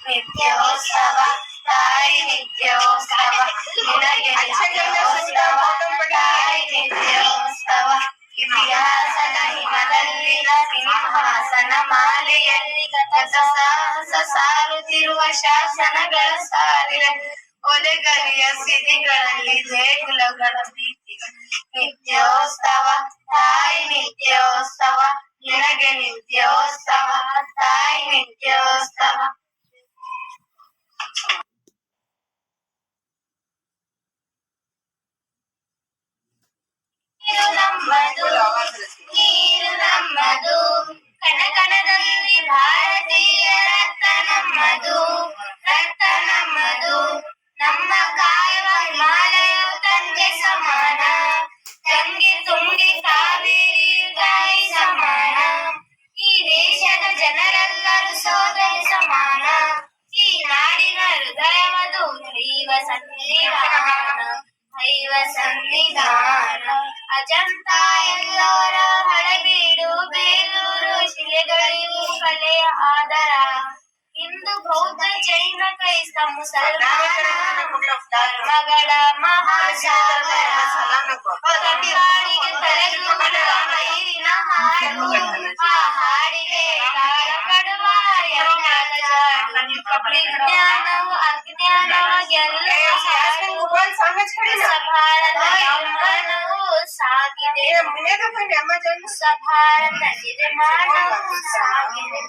ನಿತ್ಯೋತ್ಸವ ತಾಯಿ ನಿತ್ಯೋತ್ಸವ ನಿನಗೆ ನಿತ್ಯೋತ್ಸವ ತಾಯಿ ನಿತ್ಯೋತ್ಸವ ಇತಿಹಾಸದ ಹಿಮದಲ್ಲಿನ ಸಿಂಹಾಸನ ಮಾಲೆಯಲ್ಲಿ ಸಾಹಸ ಸಾರುತ್ತಿರುವ ಶಾಸನಗಳ ಸಾಲಿನ ಒಲೆಗಲಿಯ ಸಿರಿಗಳಲ್ಲಿ ದೇಗುಲಗಳ ಪ್ರೀತಿಗಳು ನಿತ್ಯೋತ್ಸವ ತಾಯಿ ನಿತ್ಯೋತ್ಸವ ನಿನಗೆ ನಿತ್ಯೋತ್ಸವ ತಾಯಿ ನಿತ್ಯೋತ್ಸವ. ನೀರು ನಮ್ಮದು ಕಣಕಣದಲ್ಲಿ ಭಾರತೀಯ ರಕ್ತ ನಮ್ಮದು ರಕ್ತ ನಮ್ಮದು ನಮ್ಮ ಕಾಯುವ ಹಿಮಾಲಯವು ತಂದೆ ಸಮಾನ ಗಂಗೆ ತುಂಬಿ ಕಾವೇರಿ ತಾಯಿ ಸಮಾನ ಈ ದೇಶದ ಜನರೆಲ್ಲರೂ ಸೋದರಿ ಸಮಾನ ಈ ನಾಡಿನ ಹೃದಯವದು ದೈವ ಸನ್ನಿಧಾನ ದೈವ ಸನ್ನಿಧಾನ ಅಜಂತ ಎಲ್ಲೋರ ಹಳೆಬೀಡು ಬೇಲೂರು ಶಿಲೆಗಳಿಗೂ ಕಲೆಯ ಆಧಾರ ಹಿಂದೂ ಬೌದ್ಧ ಜೈನ ಕ್ರೈಸ್ತ ಮುಸಲ್ಮಾನ ಧರ್ಮಗಳ ಮಹಾಸಾಗರ ತಂಗಾಳಿಗೆ ತಲೆದು ನೀರಿನ ಹಾಡು ಆ ಹಾಡಿಗೆ ತಾಳ ಕಡುವ ವಿಜ್ಞಾನವು ಅಜ್ಞಾನವ ಗೆಲ್ಲುವ ಸಭಾರತ ನಿರ್ಮಾಣವು ಸಾಗಿದೆ ಸಭಾರತ ನಿರ್ಮಾಣವು ಸಾಗಿದೆ.